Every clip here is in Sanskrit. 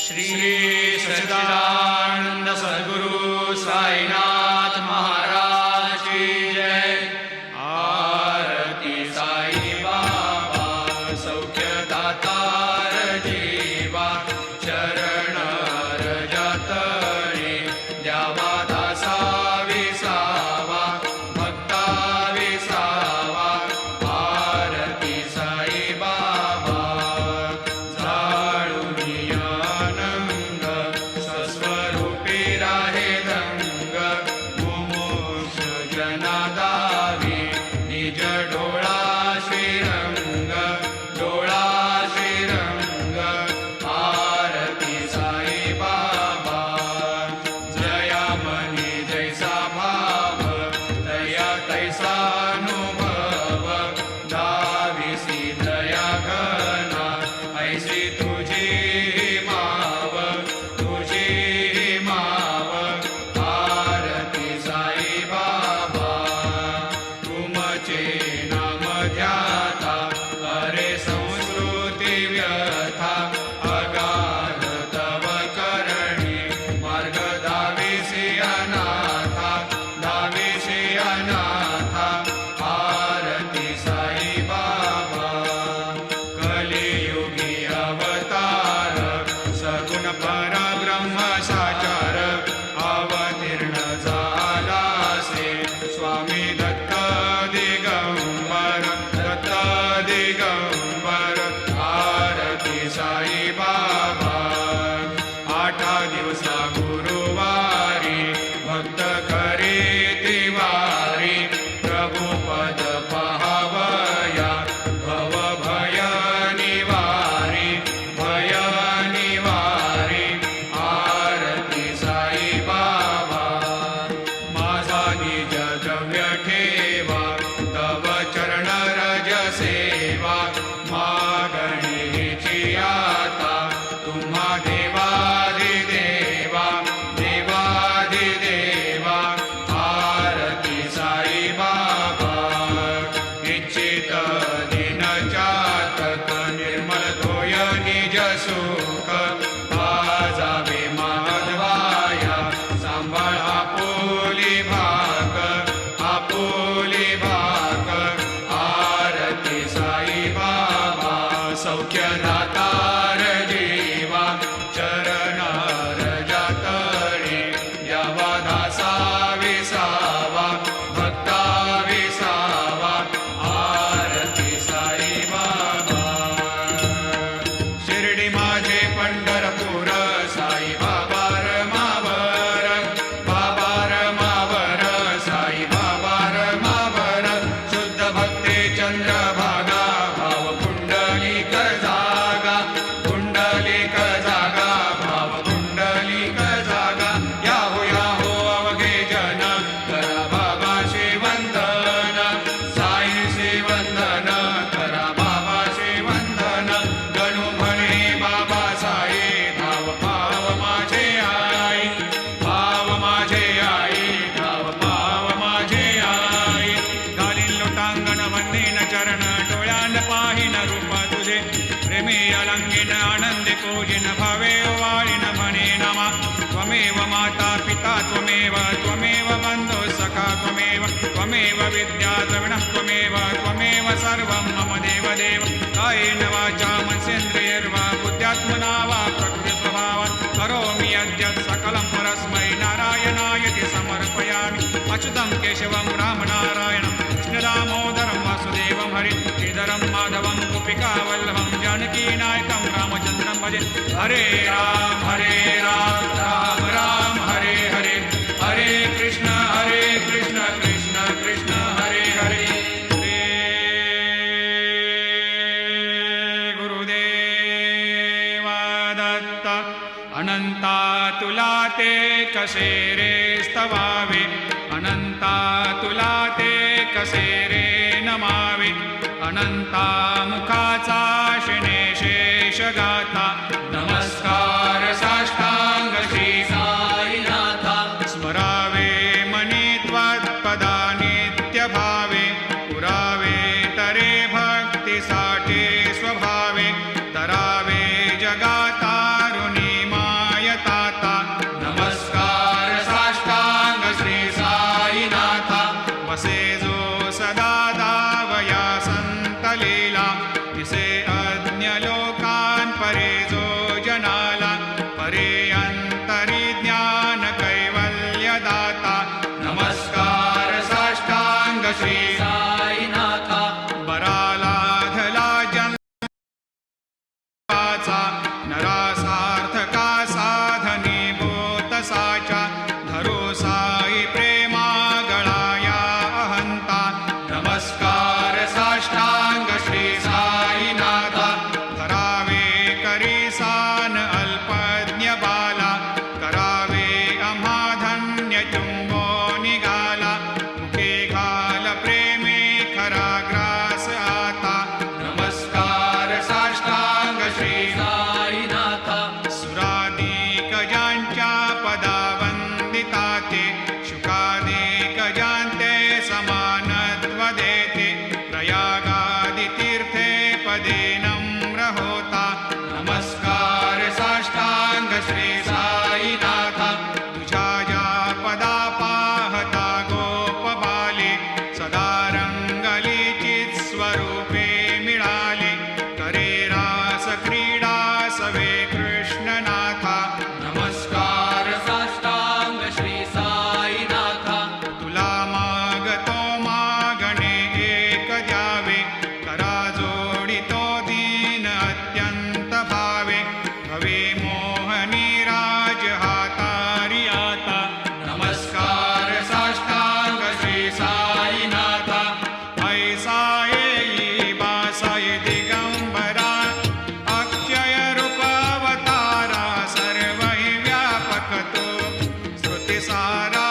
श्री सच्चिदानंद सद्गुरु साईनाथ महाराज की जय। आरती साई बाबा सौख्य दातार जीवा, चरण रजतळे द्यावा दासा विसावा, भक्ता विसावा। आरती साई बाबा स्वस्वरूपी राहे रंग, मुमुक्ष जनादावी निज डोळा श्रीरंग, डोळा श्रीरंग। आरती साई बाबा जया मनी जैसा भाव, तया तैसा अनुभव। दाविसी दया घना ऐसी तुझी माव, तुझी माव। आरती साई बाबा तुमचे नाम ध्याता, अरे संस्कृती व्यथा। अगाध तव करणी मार्ग दाविसी अनाथा, दाविसी अनाथा। आरती साई बाबा कलियुगी अवतार, सगुण परब्रह्म साचार। अवतीर्ण झालासे स्वामी दत्त दिगंबर, दत्त दिगंबर। आरती साई बाबा आठा दिवसा गुरुवारी, भक्त करे तिवारी। प्रभु पद पाहावया भव भय निवारी, भय निवारी। आरती साई बाबा माझा निज द्रव्य ठेवा, तव चरण रज सेवा। मागणी हिची आता तुम्हा देवादिदेवा, देवादिदेवा। आरती साई बाबा इच्छित दिन चातक, निर्मल तोय निज सुख। आजावे माधवाया सांभाळ आपुली भाक, आपुली भाक। आरती साई बाबा सौख्य दातार जीवा, चरण रजतळे द्यावा दासा विसावा, भक्ता विसावा। आरती साई बाबा शिर्डी माझे पंढरपूर, साई बाबा रमावर, बाबा रमावर। साई बाबा रमावर शुद्ध भक्ते चंद्रभागा, भाव पुंडलिक जागा, पुंडलिक जागा। भाव पुंडलिक जागा याहो याहो अवघे जन, करा बाबाशी वंदन, साईशी वंदन। करा बाबाशी वंदन, गणू म्हणे बाबा साई। धाव पाव माझे आई, पाव माझे आई, धाव पाव माझे आई। घालीन लोटांगण वंदीन चरण, डोळ्यान पाहिन रूप तुझे। प्रेमी अलंगिन आनंदी पूजिन, भावे वाळीन म्हणे नमा। त्वमेव माता पिता त्वमेव, त्वमेव बंधु सखा त्वमेव। त्वमेव विद्या द्रविणः त्वमेव, त्वमेव सर्वं मम देवदेव। कायेन वाचा मनसेन्द्रियैर्वा बुद्ध्यात्मना वा प्रकृतिस्वभावात् करोमि यद्यत् सकलं परस्मै नारायणायति समर्पयामि। अच्युतं केशवं रामनारायणं कृष्णदामोदरं वासुदेवं हरिं श्रीधरं माधवं गोपिकावल्लभं जानकीनायकं रामचन्द्रं भजे। हरे राम राम राम हरे हरे। हरे कृष्ण कृष्ण कृष्ण हरे हरे। श्री गुरुदेवा दत्त अनंता तुला ते कसे रे स्तवावे, अनंता तुला ते कसे रे नमावे। अनंता मुखाचा शिणे शेष गाथा, नमस्कार साष्टांग श्री साईनाथा। स्मरावे मनी त्वत्पदा नित्य भावे, पुरावे तरे भक्तीसाठी स्वभावे। तरावे जगातारुणी मा वाचा नरासार्थका साधनीभूत साचा धरो साई प्रेमा गळाया अहंता नमस्कार साष्टांग श्री साईनाथा धरावे करी सान अल्पज्ञ बाला करावे आम्हा धन्य चुंबो निघाला मुखे घाल प्रेमे खरा ग्रास आता नमस्कार साष्टांग श्री साईनाथा सुरादिक ज्यांच्या पदा वंदिता ते शुकादिक ज्यांते समानत्व देते प्रयागादि तीर्थे पदे नम्र होता नमस्कार साष्टांग श्री साईनाथा तुझ्या ज्या पदा पाहता गोप बाले सदा रंगलीचित स्वरूपे मिळाले करे रास क्रीडा सवे कृष्णनाथा नमस्कार साष्टांग श्री साईनाथा तुला मागतो मागणे एक द्यावे करा जोडितो दीन अत्यंत भावे भवे मोहनी राज हातारी आता नमस्कार साष्टांग श्री साईनाथा ऐसा येई बासाय दिगंबरा अक्षय रूप अवतारा सर्व हि व्यापक तो श्रुतिसारा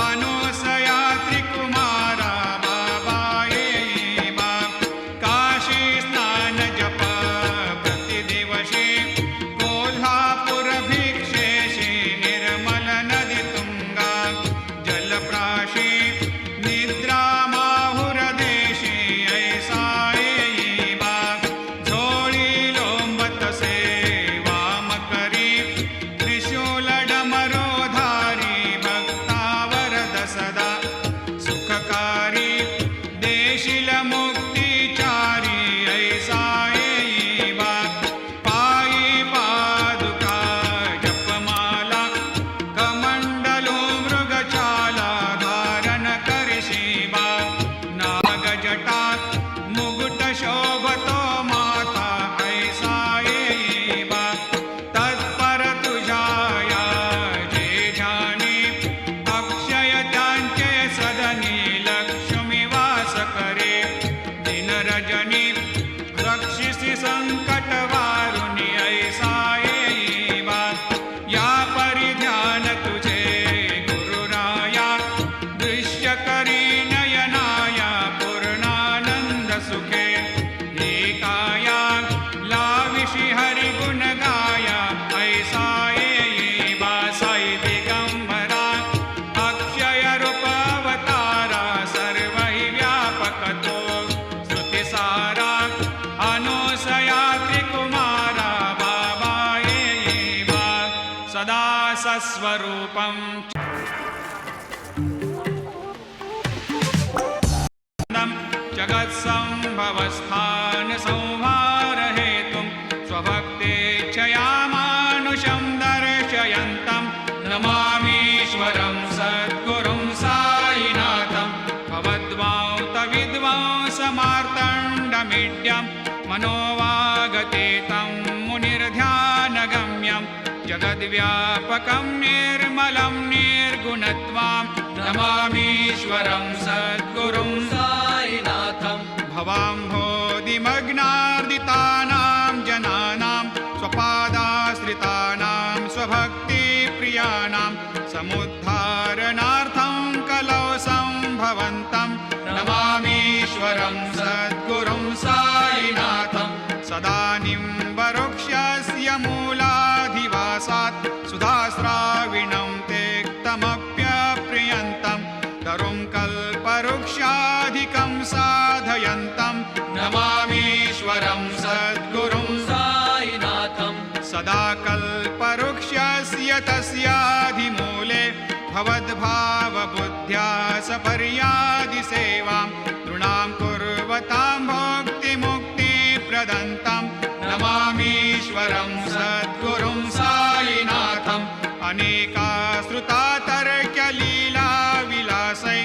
अनुसया त्रिकुमारा बाबा येई बा काशी स्नान जप प्रतिदिवशी कोल्हापूर भिक्षेशी निर्मल नदी तुंगा जलप्राशी निद्रा माहुर देशी ऐसा येई बा झोळी लोंबत सेवा मकरी त्रिशूल डमरोधारी भक्तावरद सदा सुखकारी देशील मुक्तिचारी ऐसा येई बा पायी पादुका जपमाला कमंडलो मृगचाला धारण करशी बा नागजटात मुकुट शोभतो माता ऐसा येई बा तत्पर तुझ्या या जे ध्यानी अक्षय त्यांचे सदनी लक्ष्मी वास करे दिन रजनी रक्षिसी संकट वारुणी ऐसा येई बा या परिध्यान तुझे गुरुराया दृश्य करी नयनाया पूर्णानंद सुखे एकाया लाविषी हरिगुण गाया ऐसा येई बा साई दिगंबरा अक्षय रूप अवतारा सर्व हि व्यापक तो श्रुतिसारा अनुसया त्रिकुमारा बाबा येई बा सदा सस्वरूपं जगत्संभवस्थान संहार हेतुं स्वभक्तेच्छया मानुषं दर्शयन्तं नमामीश्वरं सद्गुरुं साईनाथं भवद्वांतविद्वांसमार्तण्डमीड्यं मनोवागतेतं मुनिर्ध्यानगम्यं जगद्व्यापकं निर्मलं निर्गुणत्वां नमामीश्वरं सद्गुरुं साईनाथं भवाम्भोधिमग्नार्दितानां जनानां स्वपादाश्रितानां स्वभक्तिप्रियाणां समुद्धारणार्थं कलौ सम्भवन्तं नमामीश्वरं सद्गुरुं साईनाथं सदा निम्बवृक्षस्य मूलाधिवासात् सुधास्राविणं तेक्तमप्यप्रियन्तं तरुं कल्पवृक्षाधिकं साधयन्तं नमामीश्वरं सद्गुरुं साईनाथं सदा कल्पवृक्षस्य तस्याधिमूले भवद्भावबुद्ध्या सपर्यादिसेवां नृणां कुर्वतां भोक्तिमुक्तिप्रदन्तं नमामीश्वरं सद्गुरुं साईनाथम् अनेकाश्रुता तर्क्यलीलाविलासै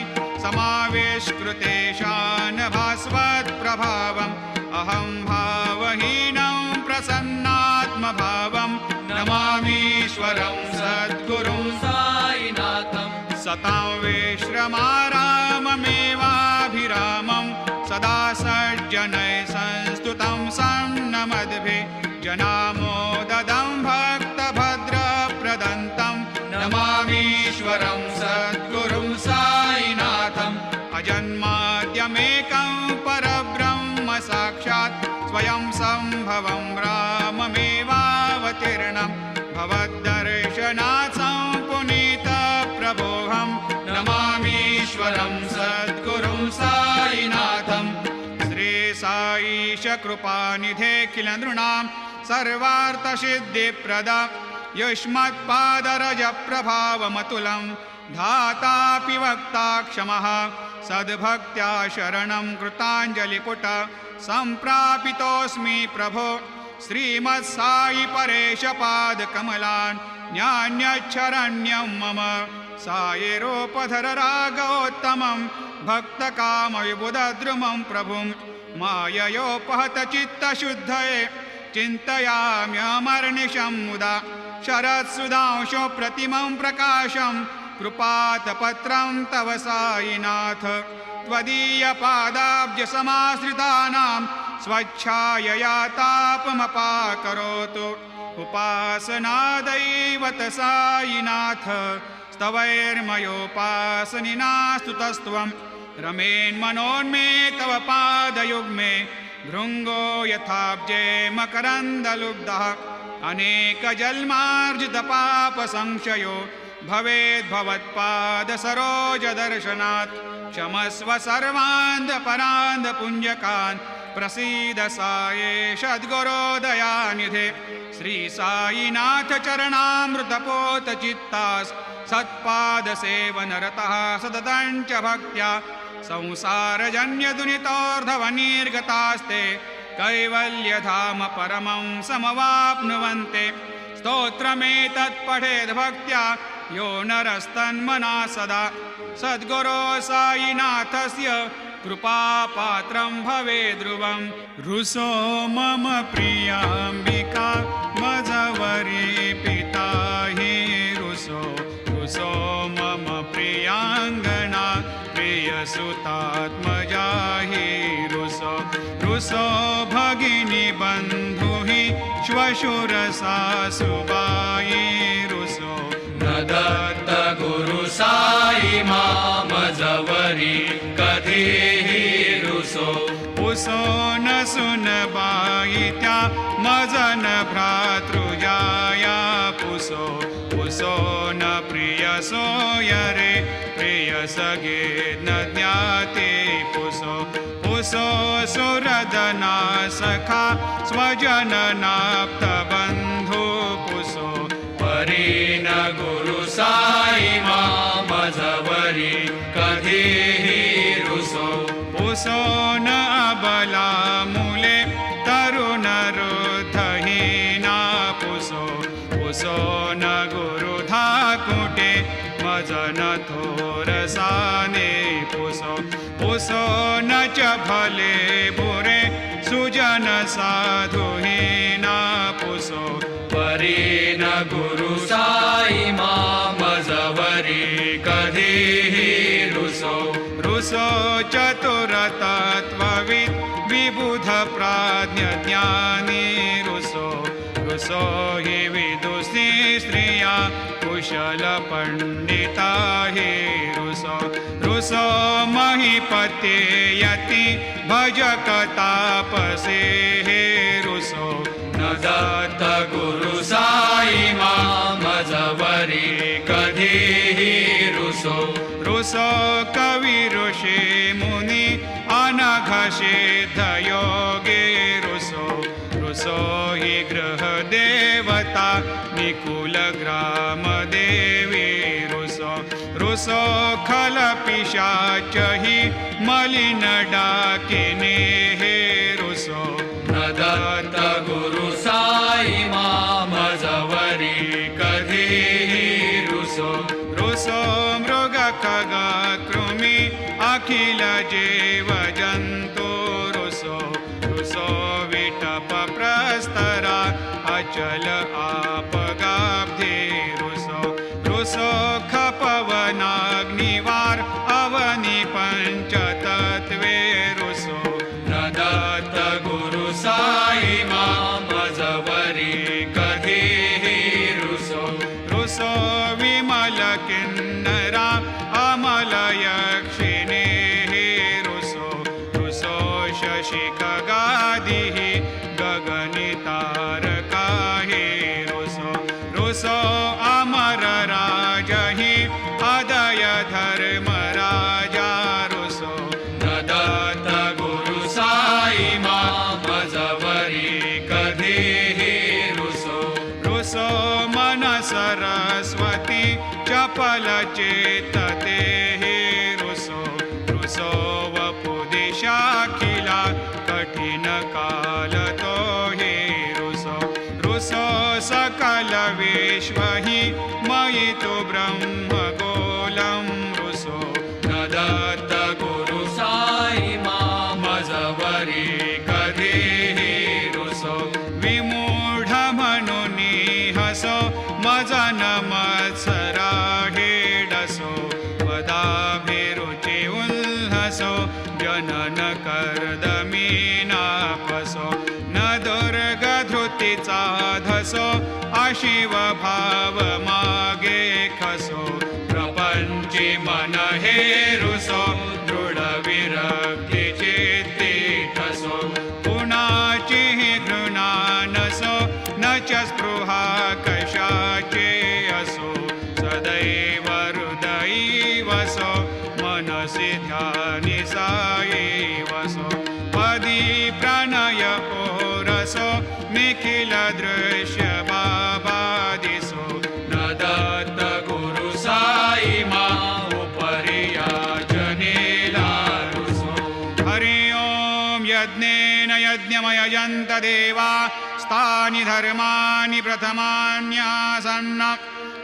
समावेशकृतेशान् भास्वत्प्रभावम् अहं भावहीनं प्रसन्ना समभावं नमामीश्वरं सद्गुरुं साईनाथं सतां विश्रमाराममेवाभिरामं सदा सज्जनैः संस्तुतं सन्नमद्भिः जनामोददं भक्तभद्रप्रदन्तं नमामीश्वरं सद्गुरुं साईनाथम् अजन्माद्यमेकं परब्रह्म साक्षात् स्वयं सम्भवं राममेवावतीर्णं भवद्दर्शनात् सम्पुनीतप्रभोऽहं नमामीश्वरं सद्गुरुं साईनाथम् श्रीसाईश कृपानिधे किल नृणां सर्वार्थसिद्धिप्रद युष्मत्पादरजप्रभावमतुलं धातापि वक्ता क्षमः सद्भक्त्या शरणं कृताञ्जलिपुट सम्प्रापितोऽस्मि प्रभो श्रीमत्साई परेशपादकमलान् न्यान्यच्छरण्यं मम सायिरोपधर रागोत्तमं भक्तकामविबुधद्रुमं प्रभुं माययोपहतचित्तशुद्धये चिन्तयाम्यमर्निशं मुदा शरत्सुधांशो प्रतिमं प्रकाशं कृपातपत्रं तव साईनाथ त्वदीयपादाब्जसमाश्रितानां स्वच्छायया तापमपाकरोतु उपासनादैवत साईनाथ स्तवैर्मयोपासनिना स्तुतस्त्वं रमेन्मनोन्मे तव पादयुग्मे भृङ्गो यथाब्जे मकरन्दलुब्धः अनेकजन्मार्जितपापसंशयो भवेद्भवत्पादसरोजदर्शनात् क्षमस्व सर्वान्धपरान्धपुञ्जकान् प्रसीद साये सद्गुरोदयानिधे श्रीसाईनाथ चरणामृतपोतचित्तास् सत्पादसेवनरतः सततं च भक्त्या संसारजन्यदुनितोर्धवनिर्गतास्ते कैवल्यधाम परमं समवाप्नुवन्ते स्तोत्रमेतत्पठेद्भक्त्या यो नरस्तन्मना सदा सद्गुरो साईनाथस्य कृपापात्रं भवेद् ध्रुवं रुसो मम प्रियाम्बिका मजवरी पिता हि रुसो रुसो मम प्रियाङ्गना प्रियसुतात्मजा हि रुसो रुसो भगिनी बन्धु हि श्वशुरसासुबाई रुसो न दत्त गुरु साई मामजवरी कधीहि रुसो पुसो न सुनबाई त्या मजन भ्रातृजाया पुसो पुसो न प्रिय सोयरे प्रिय सगे न ज्ञाते पुसो पुसो सुरदना सखा स्वजननाप्तबन्धु पुसो परीन गुरु साई मामजवरी कधीहि रुसो पुसो न अबला मूले तरुणरुद्धहीना पुसो पुसो न गुरुधाकुटे मजन थोरसाने पुसो पुसो न च भले बुरे सुजन साधुहीना पुसो परीन गुरु साई मामजवरी कधीहि रुसो रुसो चतुरतत्त्वविद् विबुध प्राज्ञज्ञानी रुसो रुसो हि विदुषी स्त्रिया कुशलपण्डिता हि रुसो रुसो महीपते यति भजकतापसे हे रुसो न दत्त गुरु साई मामजवरी कधीहि रुसो रुसो कवि ऋषि मुनि अनघसिद्धयोगे रुसो रुसो हि गृहदेवता निकुलग्रामदेवी रुसो रुसो खलपिशाच हि मलिनडाकिनी हे रुसो न दत्त गुरु साई मामजवरी कधीहि रुसो रुसो मृगखगा कृमि अखिल जीव जन्तु रुसो रुसो विटप प्रस्तरा चल आपगाब्धे रुसो रुसो खपवनाग्निवार अवनी पंचतत्वे रुसो न दत्त गुरु साई मजवरी कधीही रुसो रुसो विमल किन्नरा अमल यक्षिणे रुसो रुसो शशि खगादिः गगनितारका हे रुसो रुसो अमर राजहि अदय धर्मराजा रुसो न दत्त गुरु साई मजवरी कधीही रुसो रुसो मन सरस्वती चपल चेतते हे रुसो रुसो वपुदिशाखिला कठिन काल तो हे रुसो रुसो सकल विश्व हि मयि तु ब्रह्म गोलं रुसो न दत्त गुरु साई मजवरी कधीही रुसो विमूढ मनुनी हसो मजन मत्सरा हेडसो वदाभिरुचि उल्हसो जनन कर्दमीनापसो न दुर्गधृतीचा धसो अशिव भाव मागे खसो प्रपंची मन हे रुसो दृढ विरक्ती चित्ती ठसो कुणाची घृणा नसो न च स्पृहा कशाचे असो सदैव हृदयी वसो मनसि ध्यानि साये वसो पदी प्रणय ओरसो निखिल दृश्य बाबादिसो न दत्त गुरु साई उपरिया जनेला रुसो हरि ओं यज्ञेन यज्ञमयजन्त देवा स्थानि धर्माणि प्रथमान्यासन्न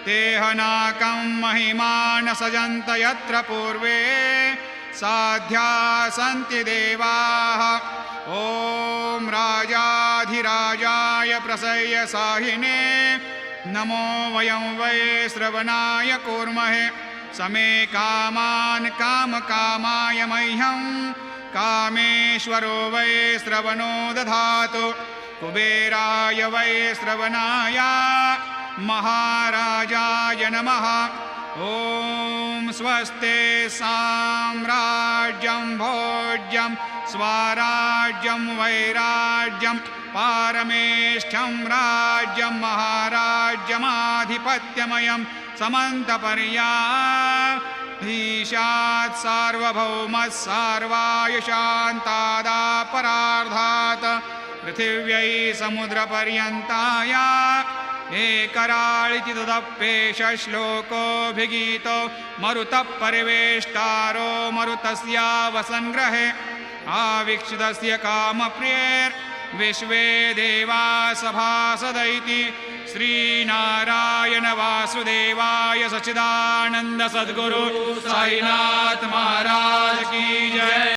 तेहनाकं महिमान सजन्त यत्र पूर्वे साध्या सन्ति देवाः ॐ राजाधिराजाय प्रसह्य साहिने नमो वयं वै श्रवणाय कूर्महे समे कामान् कामकामाय मह्यं कामेश्वरो वै श्रवणो दधातु कुबेराय वै श्रवणाय महाराजाय नमः ॐ स्वस्ते साम्राज्यं भोज्यं स्वराज्यं वैराज्यं पारमेष्ठ्यं राज्यं महाराज्यमाधिपत्यमयं समन्तपर्याधीशात् सार्वभौमः सार्वायुषान्तादापरार्धात् पृथिव्यै समुद्रपर्यन्ताय एकराळिति तदप्येष श्लोकोऽभिगीतो मरुतः परिवेष्टारो मरुतस्य वसन्ग्रहे आवीक्षितस्य कामप्रियैर्विश्वे देवा सभासदैति श्रीनारायण वासुदेवाय सच्चिदानन्द सद्गुरु साईनाथ महाराज की जय।